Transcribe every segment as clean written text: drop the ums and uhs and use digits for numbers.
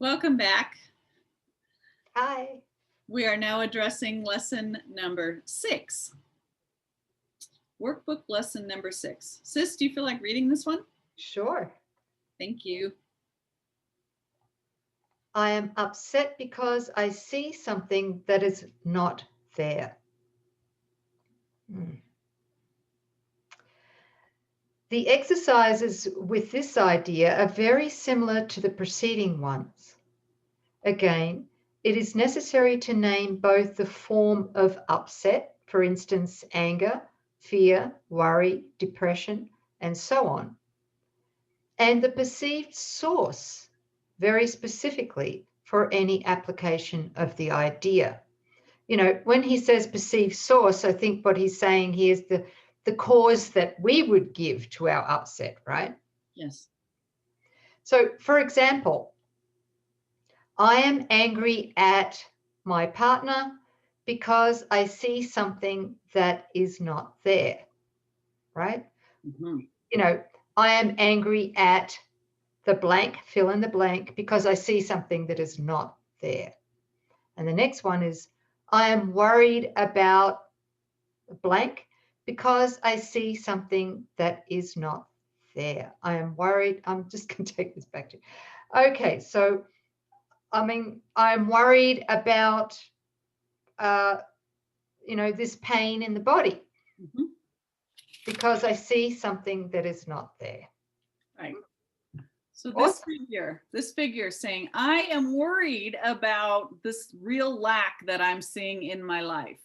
Welcome back. Hi. We are now addressing lesson number 6. Workbook lesson number 6. Sis, do you feel like reading this one? Sure. Thank you. I am upset because I see something that is not there. The exercises with this idea are very similar to the preceding ones. Again, it is necessary to name both the form of upset, for instance, anger, fear, worry, depression, and so on, and the perceived source, very specifically for any application of the idea. You know, when he says perceived source, I think what he's saying here is the cause that we would give to our upset, right? Yes. So, for example, I am angry at my partner because I see something that is not there, right? Mm-hmm. You know, I am angry at the blank, fill in the blank, because I see something that is not there. And the next one is, I am worried about blank because I see something that is not there. I am worried. I'm just going to take this back to you. Okay, so I'm worried about, this pain in the body because I see something that is not there. Right. So Awesome. this figure is saying, I am worried about this real lack that I'm seeing in my life.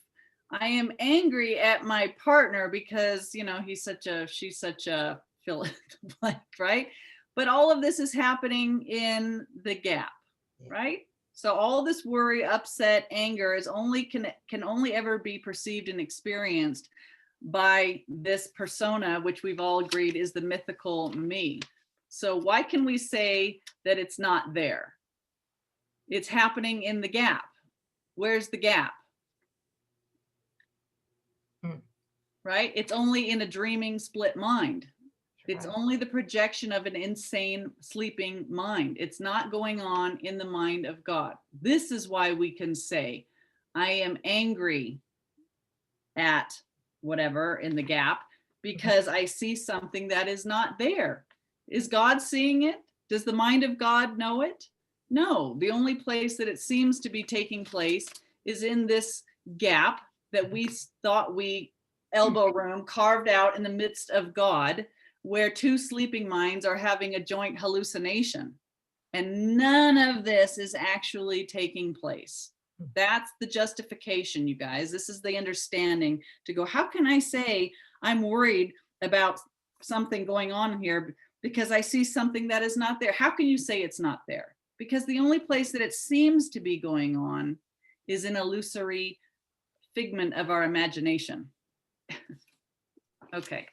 I am angry at my partner because, she's such a fill in the blank, right? But all of this is happening in the gap, right? So all this worry, upset, anger is can only ever be perceived and experienced by this persona, which we've all agreed is the mythical me. So why can we say that it's not there? It's happening in the gap. Where's the gap? Right? It's only in a dreaming split mind. It's only the projection of an insane sleeping mind. It's not going on in the mind of God. This is why we can say, I am angry at whatever in the gap because I see something that is not there. Is God seeing it? Does the mind of God know it? No, the only place that it seems to be taking place is in this gap that we thought we elbow room carved out in the midst of God, where two sleeping minds are having a joint hallucination. And none of this is actually taking place. That's the justification, you guys. This is the understanding to go, how can I say I'm worried about something going on here because I see something that is not there? How can you say it's not there? Because the only place that it seems to be going on is an illusory figment of our imagination. Okay,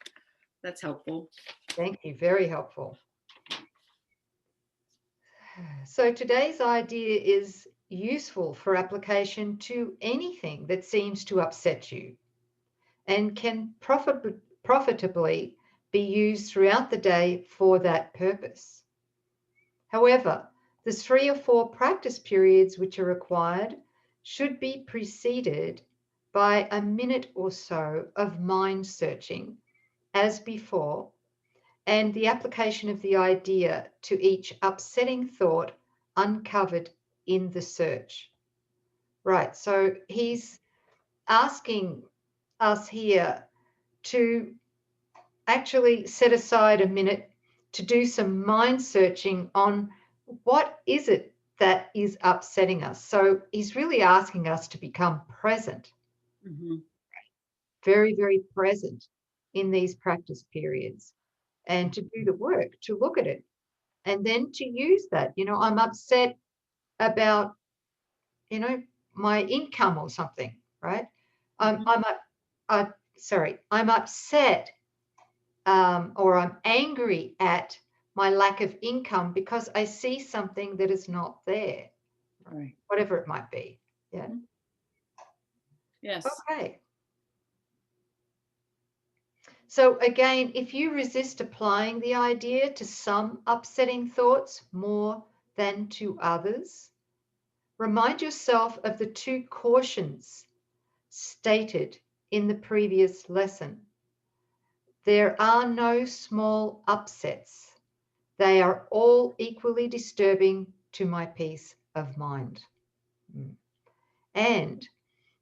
that's helpful. Thank you, very helpful. So today's idea is useful for application to anything that seems to upset you and can profitably be used throughout the day for that purpose. However, the 3 or 4 practice periods which are required should be preceded by a minute or so of mind searching as before, and the application of the idea to each upsetting thought uncovered in the search. Right, so he's asking us here to actually set aside a minute to do some mind searching on what is it that is upsetting us. So he's really asking us to become present, very, very present in these practice periods, and to do the work, to look at it, and then to use that. I'm upset about, my income or something, right? I'm upset or I'm angry at my lack of income because I see something that is not there, right? Whatever it might be. Yeah. Yes. Okay. So again, if you resist applying the idea to some upsetting thoughts more than to others? Remind yourself of the 2 cautions stated in the previous lesson. There are no small upsets. They are all equally disturbing to my peace of mind. And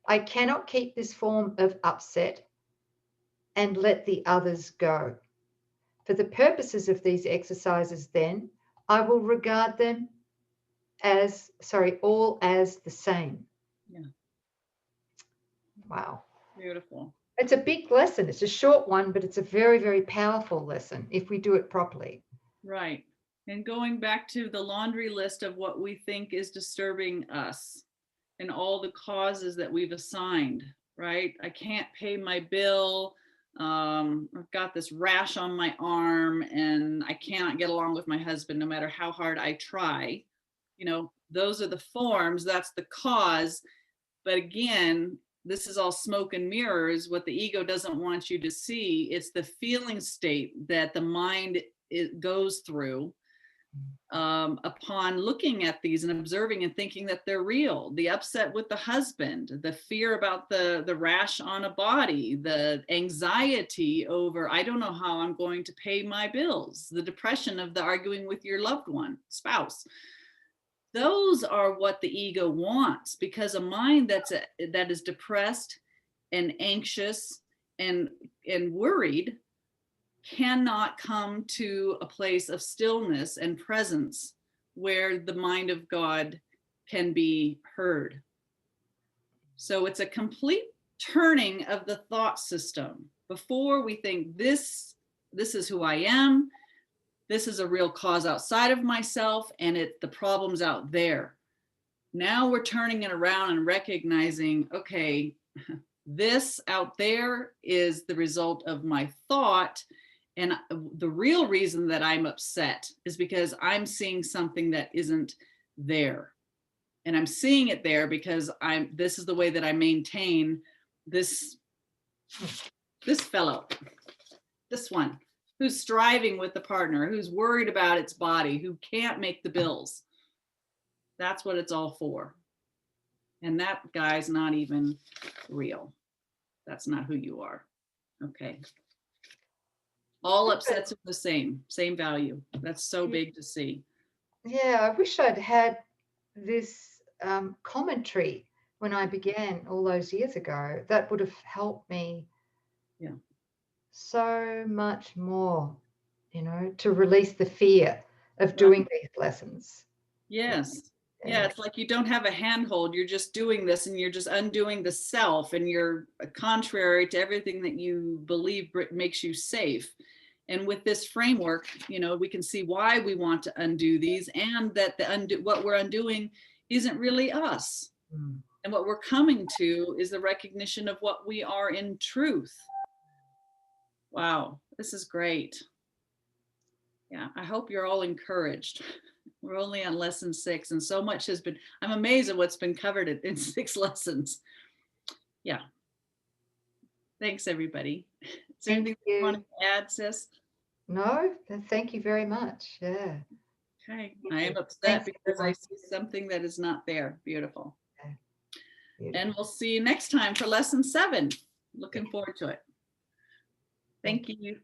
I cannot keep this form of upset and let the others go. For the purposes of these exercises, then, I will regard them as, all as the same. Yeah. Wow. Beautiful. It's a big lesson. It's a short one, but it's a very, very powerful lesson if we do it properly. Right. And going back to the laundry list of what we think is disturbing us and all the causes that we've assigned, right? I can't pay my bill. I've got this rash on my arm and I cannot get along with my husband no matter how hard I try. You know, those are the forms, that's the cause. But again, this is all smoke and mirrors. What the ego doesn't want you to see, it's the feeling state that the mind goes through upon looking at these and observing and thinking that they're real. The upset with the husband, the fear about the rash on a body, the anxiety over, I don't know how I'm going to pay my bills, the depression of the arguing with your loved one, spouse. Those are what the ego wants, because a mind that is depressed and anxious and worried cannot come to a place of stillness and presence where the mind of God can be heard. So it's a complete turning of the thought system. Before we think this is who I am, this is a real cause outside of myself, and the problem's out there. Now we're turning it around and recognizing, okay, this out there is the result of my thought. And the real reason that I'm upset is because I'm seeing something that isn't there. And I'm seeing it there because this is the way that I maintain this fellow, this one, who's striving with the partner, who's worried about its body, who can't make the bills. That's what it's all for. And that guy's not even real. That's not who you are. Okay. All upsets are the same value. That's so big to see. Yeah, I wish I'd had this commentary when I began all those years ago. That would have helped me so much more, to release the fear of doing these lessons. Yes. Yeah, it's like you don't have a handhold. You're just doing this and you're just undoing the self, and you're contrary to everything that you believe makes you safe. And with this framework, we can see why we want to undo these, and that what we're undoing isn't really us. And what we're coming to is the recognition of what we are in truth. Wow, this is great. Yeah, I hope you're all encouraged. We're only on lesson 6, and so much has been, I'm amazed at what's been covered in 6 lessons. Yeah. Thanks, everybody. Is there anything you want to add, sis? No, thank you very much. Yeah. Okay. I am upset because I see something that is not there. Beautiful. Okay. Beautiful. And we'll see you next time for lesson 7. Looking forward to it. Thank you.